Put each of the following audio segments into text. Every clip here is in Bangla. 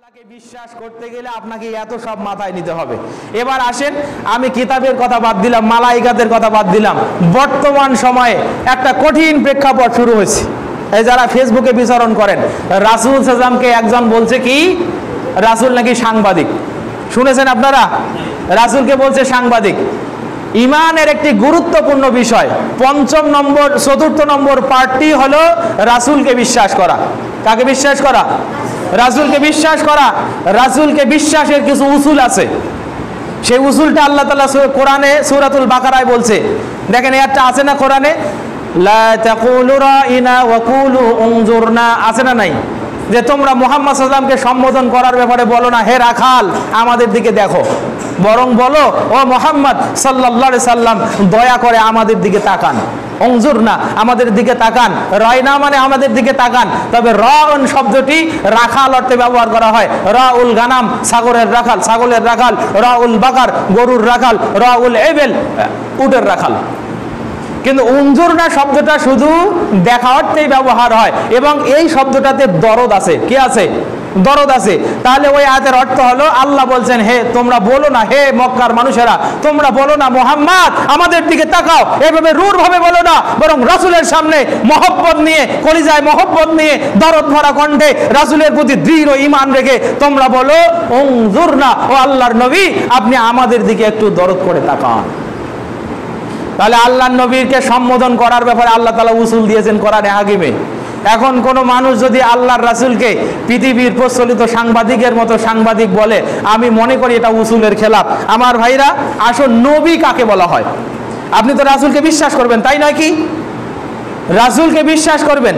আল্লাহকে বিশ্বাস করতে গেলে আপনাকে এত সব মাথায় নিতে হবে। এবার আসেন, আমি কিতাবের কথা বাদ দিলাম, মালাইকাতের কথা বাদ দিলাম, বর্তমান সময়ে একটা কঠিন প্রেক্ষাপট শুরু হয়েছে। এই যারা ফেসবুকে বিচরণ করেন, রাসূল সাল্লামকে একজন বলছে কি রাসূল নাকি সাংবাদিক। শুনেছেন আপনারা? রাসূলকে বলছে সাংবাদিক। ইমানের একটি গুরুত্বপূর্ণ বিষয়, চতুর্থ নম্বর পার্টটি হলো রাসূলকে বিশ্বাস করা। কাকে বিশ্বাস করা? রাসূলকে বিশ্বাস করা। রাসূলকে বিশ্বাসের কিছু উসুল আছে, সেই উসুলটা আল্লাহ তাআলা কোরআনে সূরাতুল বাকারায় বলছে। দেখেন একটা আছে না কোরআনে, লা তাকুলু রাইনা ওয়া কুলু উনজুরনা, আছে না নাই? যে তোমরা মুহাম্মদ সাল্লাল্লাহু আলাইহি ওয়াসাল্লামকে সম্বোধন করার ব্যাপারে বলো না হে রাখাল আমাদের দিকে দেখো, বরং বলো ও মুহাম্মদ সাল্লাল্লাহু আলাইহি সাল্লাম দয়া করে আমাদের দিকে তাকান। উনজুরনা, আমাদের দিকে তাকান। রাইনা মানে আমাদের দিকে তাকান। তবে রাউন শব্দটি রাখাল অর্থে ব্যবহার করা হয়। রাউল গানাম, ছাগলের রাখাল, ছাগলের রাখাল। রাউল বাকার, গরুর রাখাল। রাউল এবেল, উটের রাখাল। কিন্তু উনজুরনা শব্দটা শুধু দেখা অর্থেই ব্যবহার হয় এবং এই শব্দটাতে দরদ আছে। কি আছে? দরদ আছে। তাহলে ওই আয়াতের অর্থ হলো আল্লাহ বলছেন হে তোমরা বলো না, হে মক্কার মানুষেরা তোমরা বলো না মুহাম্মদ আমাদের দিকে তাকাও, এভাবে রূঢ় ভাবে বলো না, বরং রাসূলের সামনে মহব্বত নিয়ে, কলিজায় মহব্বত নিয়ে, দরদ ভরা কণ্ঠে রাসূলের প্রতি দৃঢ় ঈমান রেখে তোমরা বলো উনজুরনা, ও আল্লাহর নবী আপনি আমাদের দিকে একটু দরদ করে তাকান। তাহলে আল্লাহর নবীকে সম্বোধন করার ব্যাপারে আল্লাহ তাআলা উসুল দিয়েছেন কোরআনে হাকিমে। এখন কোন মানুষ যদি আল্লাহর রাসূলকে পৃথিবীর প্রচলিত সাংবাদিকের মতো সাংবাদিক বলে, আমি মনে করি এটা উসুলের খেলাফ। আমার ভাইরা, আসল নবী কাকে বলা হয়? আপনি তো রাসূলকে বিশ্বাস করবেন, তাই নয় কি? রাসূলকে বিশ্বাস করবেন।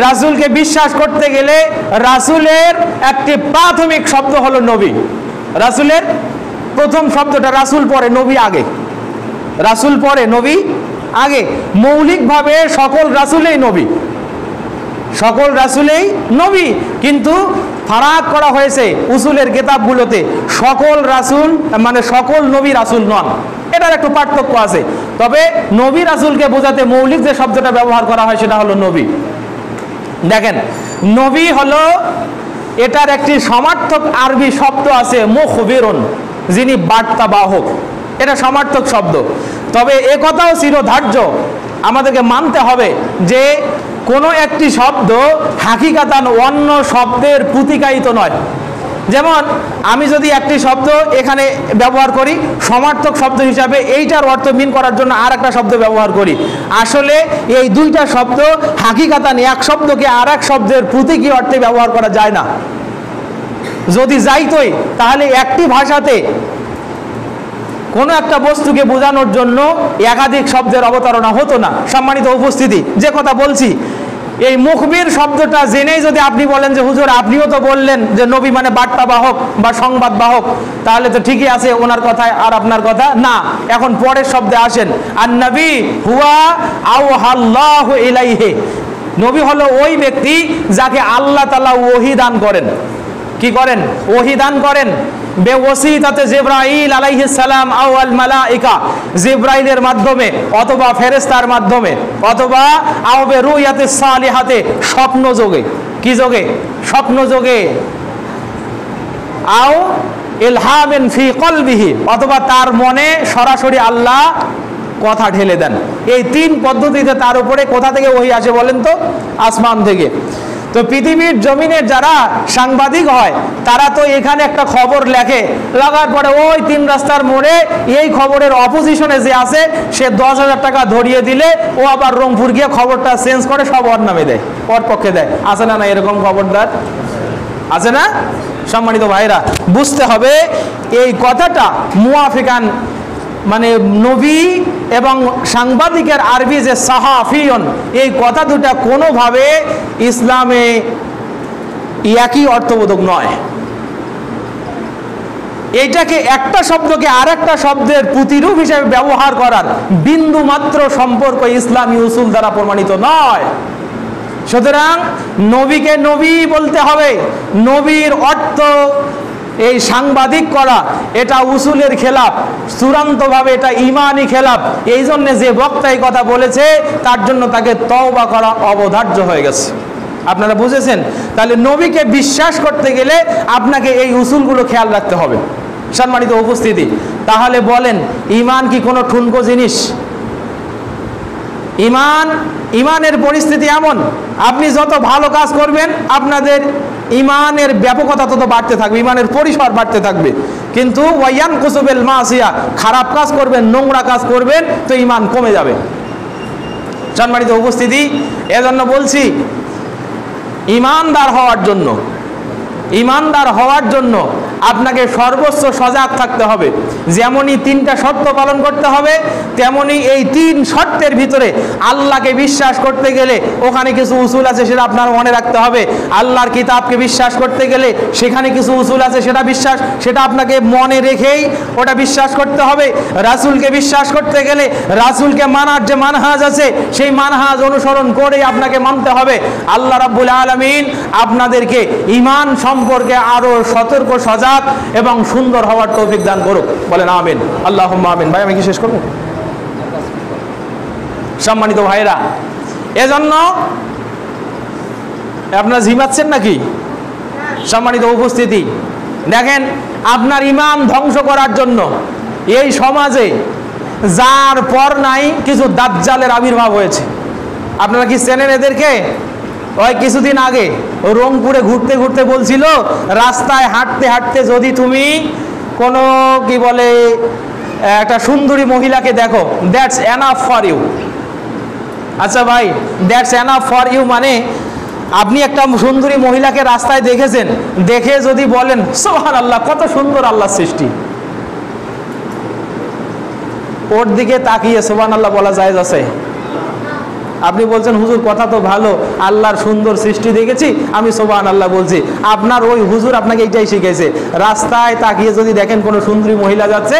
রাসূলকে বিশ্বাস করতে গেলে রাসূলের একটি প্রাথমিক শব্দ হলো নবী। রাসূলের প্রথম শব্দটা রাসূল পরে নবী আগে, রাসূল পরে নবী আগে। মৌলিকভাবে সকল রাসূলেই নবী, সকল রাসূলেই নবী, কিন্তু ফারাক করা হয়েছে উসুলের কিতাবগুলোতে। সকল রাসূল মানে সকল নবী রাসূল নন, এটার একটু পার্থক্য আছে। তবে নবী রাসূলকে বোঝাতে মৌলিক যে শব্দটা ব্যবহার করা হয় সেটা হলো নবী। দেখেন, নবী হলো এটার একটি সমার্থক আরবি শব্দ আছে মুখবিরুন, যিনি বার্তা বাহক, এটা সমার্থক শব্দ। তবে এ কথাও চিরধার্য, আমাদেরকে মানতে হবে যে কোনো একটি শব্দ হাকিকাতান অন্য শব্দের প্রতিকায়িত নয়। যেমন আমি যদি একটি শব্দ এখানে ব্যবহার করি সমার্থক শব্দ হিসাবে, এইটার অর্থ মিন করার জন্য আর একটা শব্দ ব্যবহার করি, আসলে এই দুইটা শব্দ হাকিকাতান এক শব্দকে আর এক শব্দের প্রতীকী অর্থে ব্যবহার করা যায় না। যদি যাইতই তাহলে একটি ভাষাতে কোনো একটা বস্তুকে বোঝানোর জন্য একাধিক শব্দের অবতারণা হতো না। সম্মানিত উপস্থিতি, যে কথা বলছি, এই মুখবির শব্দটা জেনেই যদি আপনি বলেন যে হুজুর আপনিও তো বললেন যে নবী মানে বার্তা বাহক বা সংবাদ বাহক, তাহলে তো ঠিকই আছে ওনার কথায় আর আপনার কথা না। এখন পরের শব্দে আসেন, আর নবী হুয়া আওহাল্লাহু ইলাইহি, নবী হলো ওই ব্যক্তি যাকে আল্লাহ তাআলা ওহী দান করেন। কি করেন? ওহী দান করেন। বেওসিতাতে জিবরাইল আলাইহিস সালাম আওয়াল মালাইকা, জিবরাইলের মাধ্যমে অথবা ফেরেশতার মাধ্যমে অথবা আওবে রুয়াতিস সালিহাতে, স্বপ্ন যোগে। কি যোগে? স্বপ্ন যোগে। আও ইলহামিন ফি কলবিহি, অথবা তার মনে সরাসরি আল্লাহ কথা ঢেলে দেন। এই তিন পদ্ধতিতে তার উপরে কোথা থেকে ওহী আসে বলেন তো? আসমান থেকে। তো পৃথিবীর জমিনের যারা সাংবাদিক হয় তারা তো এখানে একটা খবর লেখে, লাগার পরে ওই তিন রাস্তার মোড়ে এই খবরের অপোজিশনে যে আছে সে 10,000 টাকা ধরিয়ে দিলে ও আবার রংপুর গিয়ে খবরটা চেঞ্জ করে সব ওর নামে দেয়, ওর পক্ষে দেয়। আছে না না এরকম খবরদার? আছে না? সম্মানিত ভাইরা, বুঝতে হবে এই কথাটা মুয়াফিকান মানে নবী এবং সাংবাদিকের আরবি যে সাহাফিয়ন, এই কথা দুটা কোনোভাবে ইসলামে একই অর্থবোধক নয়। এইটাকে একটা শব্দকে আর একটা শব্দের প্রতিরূপ হিসেবে ব্যবহার করার বিন্দু মাত্র সম্পর্ক ইসলামী উসুল দ্বারা প্রমাণিত নয়। সুতরাং নবীকে নবী বলতে হবে। নবীর অর্থ এই সাংবাদিক করা এটা উসুলের খেলাফ, চূড়ান্তভাবে এটা ইমানি খেলাফ। এই জন্য যে বক্তা এই কথা বলেছে তার জন্য তাকে তওবা করা অবধার্য হয়ে গেছে। আপনারা বুঝেছেন? তাহলে নবীকে বিশ্বাস করতে গেলে আপনাকে এই উসুলগুলো খেয়াল রাখতে হবে। সম্মানিত উপস্থিতি, তাহলে বলেন ঈমান কি কোনো ঠুনকো জিনিস? ঈমানের পরিস্থিতি এমন, আপনি যত ভালো কাজ করবেন আপনাদের ঈমানের ব্যাপকতা তত বাড়তে থাকবে, ঈমানের পরিসর বাড়তে থাকবে। কিন্তু ওয়ায়ানকুসু বিল মাসিয়া, খারাপ কাজ করবেন, নোংরা কাজ করবেন তো ঈমান কমে যাবে। সম্মানিত উপস্থিতি, এজন্য বলছি ঈমানদার হওয়ার জন্য আপনাকে সর্বোচ্চ সজাগ থাকতে হবে। যেমনই 3টা শর্ত পালন করতে হবে, তেমনি এই 3 শর্তের ভিতরে আল্লাহকে বিশ্বাস করতে গেলে ওখানে কিছু উসুল আছে, সেটা আপনার মনে রাখতে হবে। আল্লাহর কিতাবকে বিশ্বাস করতে গেলে সেখানে কিছু উসুল আছে, সেটা আপনাকে মনে রেখেই ওটা বিশ্বাস করতে হবে। রাসূলকে বিশ্বাস করতে গেলে রাসূলকে মানার যে মানহাজ আছে, সেই মানহাজ অনুসরণ করেই আপনাকে মানতে হবে। আল্লাহ রাব্বুল আলামিন আপনাদেরকে ঈমান সম্পর্কে আরো সতর্ক, সজাগ এবং সুন্দর হওয়ার তৌফিক দান করুক। বলেন আমিন, আল্লাহুম্মা আমিন। ভাই আমি কি শেষ করব? সম্মানিত ভাইরা, এজন্য আপনারা ঝিমাচ্ছেন নাকি? সম্মানিত উপস্থিতি, দেখেন আপনার ঈমান ধ্বংস করার জন্য এই সমাজে যার পর নাই কিছু দাজ্জালের আবির্ভাব হয়েছে। আপনারা কি চেনেন এদেরকে? ওই কিছুদিন আগে রংপুরে ঘুরতে ঘুরতে বলছিল, রাস্তায় হাঁটতে হাঁটতে যদি তুমি কোনো কি বলে একটা সুন্দরী মহিলাকে দেখো, দ্যাটস এনাফ ফর ইউ। আচ্ছা ভাই, দ্যাটস এনাফ ফর ইউ মানে আপনি একটা সুন্দরী মহিলাকে রাস্তায় দেখেছেন, দেখে যদি বলেন সুবহানাল্লাহ, কত সুন্দর আল্লাহর সৃষ্টি, ওর দিকে তাকিয়ে সুবহানাল্লাহ বলা জায়েজ আছে? আপনি বলছেন হুজুর কথা তো ভালো, আল্লাহর সুন্দর সৃষ্টি দেখেছি, আমি সুবহানাল্লাহ বলছি। আপনার ওই হুজুর আপনাকে এইটাই শিখেছে। রাস্তায় তাকিয়ে যদি দেখেন কোনো সুন্দরী মহিলা যাচ্ছে,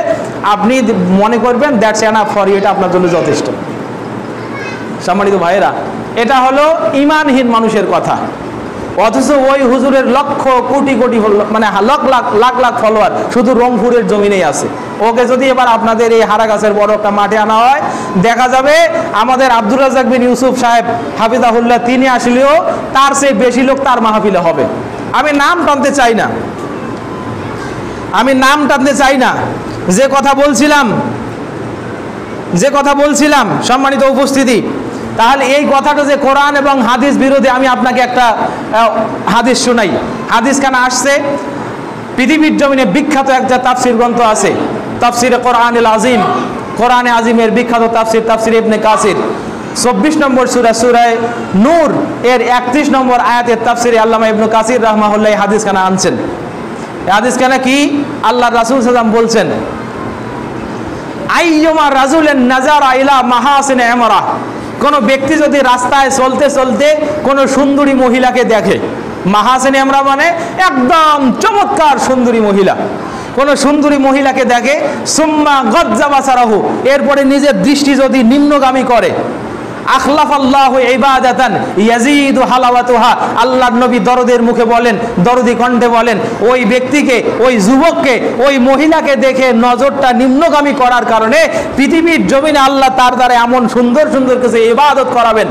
আপনি মনে করবেন দ্যাটস এনাফ ফর ইউ, এটা আপনার জন্য যথেষ্ট। সম্মানিত ভাইয়েরা, এটা হলো ঈমানহীন মানুষের কথা। অথচ ওই হুজুরের লক্ষ কোটি কোটি মানে লাখ লাখ ফলোয়ার শুধু রংপুরের জমিনেই আছে। ওকে যদি এবার আপনাদের এই হারাগাছের বড় একটা মাঠে আনা হয়, দেখা যাবে আমাদের আব্দুর রাজ্জাক বিন ইউসুফ সাহেব হাফিজাহুল্লাহ, তিনি আসলেও তার চেয়ে বেশি লোক তার মাহফিলে হবে। আমি নাম টানতে চাই না, যে কথা বলছিলাম সম্মানিত উপস্থিতি, তাহলে এই কথাটা যে কোরআন এবং হাদিস বিরোধী, আমি আপনাকে একটা হাদিস শোনাই। হাদিস খানা আসছে, পৃথিবীর জমিনে বিখ্যাত একটা তাফসির গ্রন্থ আছে, তাফসিরে কোরআনুল আজিম, কোরআনে আজিমের বিখ্যাত তাফসির ইবনে কাসির, 24 নম্বর সূরা নূর এর 31 নম্বর আয়াতের তাফসিরে আল্লামা ইবনে কাসির রাহমাহুল্লাহ হাদিস খানা আনছেন। হাদিস খানা কি? আল্লাহর রাসূল সাল্লাল্লাহু আলাইহি ওয়াসাল্লাম বলছেন, আইয়ুমা রাজুলিন নাজারা ইলা মাহাসিন ইমরা, কোন ব্যক্তি যদি রাস্তায় চলতে চলতে কোন সুন্দরী মহিলাকে দেখে, মাহাসিন ইমরা মানে একদম চমৎকার সুন্দরী মহিলা, কোন সুন্দরী মহিলাকে দেখে, সুম্মা গজ্জা বাসারাহু, এরপরে নিজের দৃষ্টি যদি নিম্নগামী করে, আখলাফাল্লাহু ইবাদাতান ইয়াজিদু হালাওয়াতুহা, আল্লাহর নবী দরদের মুখে বলেন, দরদি কণ্ঠে বলেন, ওই ব্যক্তিকে, ওই যুবককে, ওই মহিলাকে দেখে নজরটা নিম্নগামী করার কারণে পৃথিবীর জমিনে আল্লাহ তার দ্বারা এমন সুন্দর সুন্দর কিছু ইবাদত করাবেন,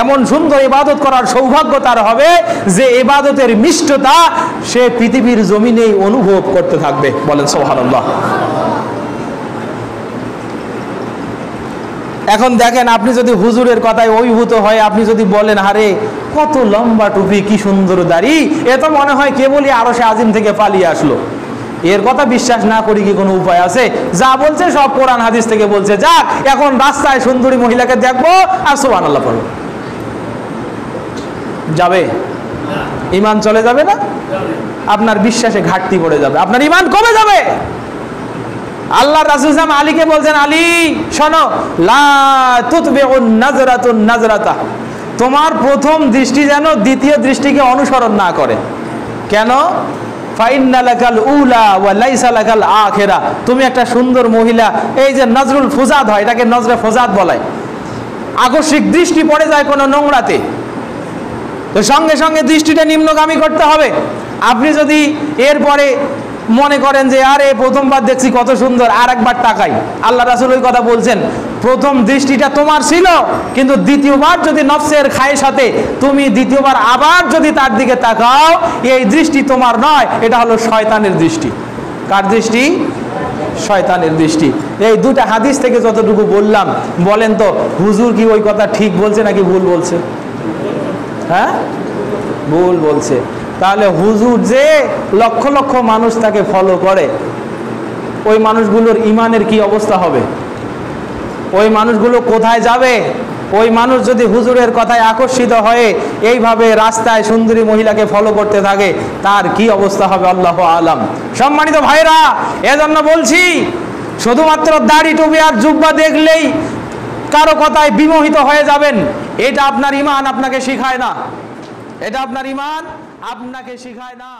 এমন সুন্দর ইবাদত করার সৌভাগ্য তার হবে যে ইবাদতের মিষ্টতা সে পৃথিবীর জমিনেই অনুভব করতে থাকবে। বলেন সুবহানাল্লাহ। এখন দেখেন, আপনি যদি হুজুরের কথায় অভিভূত হয়, আপনি যদি বলেন আরে কত লম্বা টুপি, কি সুন্দর দাড়ি, এ তো মনে হয় কেবলই আরশে আজিম থেকে পালিয়ে আসলো, এর কথা বিশ্বাস না করি কি কোনো উপায় আছে? যা বলছে সব কোরআন হাদিস থেকে বলছে। যাক, এখন রাস্তায় সুন্দরী মহিলাকে দেখবো আর সুবহানাল্লাহ পড়বো, যাবে? ঈমান চলে যাবে না? আপনার বিশ্বাসে ঘাটতি পড়ে যাবে, আপনার ঈমান কমে যাবে। আল্লাহ রাসূল সাল্লাল্লাহু আলাইহি আলীকে বলছেন, আলী শোনো, লা তুতবিউন নাজরাতুন নাজরাতা, তোমার প্রথম দৃষ্টি যেন দ্বিতীয় দৃষ্টিকে অনুসরণ না করে। কেন? ফাইন্না লাকাল উলা ওয়া লাইসা লাকাল আখিরা, তুমি একটা সুন্দর মহিলা, এই যে নজরুল ফুজাদ হয়, এটাকে নজরে ফুজাদ বলে, আকস্মিক দৃষ্টি পড়ে যায় কোনো নোংরাতে, তো সঙ্গে সঙ্গে দৃষ্টিটা নিম্নগামী করতে হবে। আপনি যদি এরপরে মনে করেন যে আরে প্রথমবার দেখছি কত সুন্দর, আর একবার তাকাই। আল্লাহ রাসূল ওই কথা বলছেন, প্রথম দৃষ্টিটা তোমার ছিল, কিন্তু দ্বিতীয়বার যদি নফসের খায়ের সাথে তুমি দ্বিতীয়বার আবার যদি তার দিকে তাকাও, এই দৃষ্টি তোমার নয়, এটা হলো শয়তানের দৃষ্টি। কার দৃষ্টি? শয়তানের দৃষ্টি। এই দুটা হাদিস থেকে যতটুকু বললাম, বলেন তো হুজুর কি ওই কথা ঠিক বলছে নাকি ভুল বলছে? হ্যাঁ, ভুল বলছে। তাহলে হুজুর যে লক্ষ লক্ষ মানুষ তাকে ফলো করে, ওই মানুষগুলোর ইমানের কি অবস্থা হবে? ওই মানুষগুলো কোথায় যাবে? ওই মানুষ যদি হুজুরের কথায় আকর্ষিত হয়ে এইভাবে রাস্তায় সুন্দরী মহিলাকে ফলো করতে থাকে, তার কি অবস্থা হবে আল্লাহু আলাম। সম্মানিত ভাইরা, এজন্য বলছি, শুধুমাত্র দাড়ি টুপি আর জুব্বা দেখলেই কারো কথায় বিমোহিত হয়ে যাবেন, এটা আপনার ঈমান আপনাকে শিখায় না। এটা আপনার ঈমান আপনাকে শিখায় না।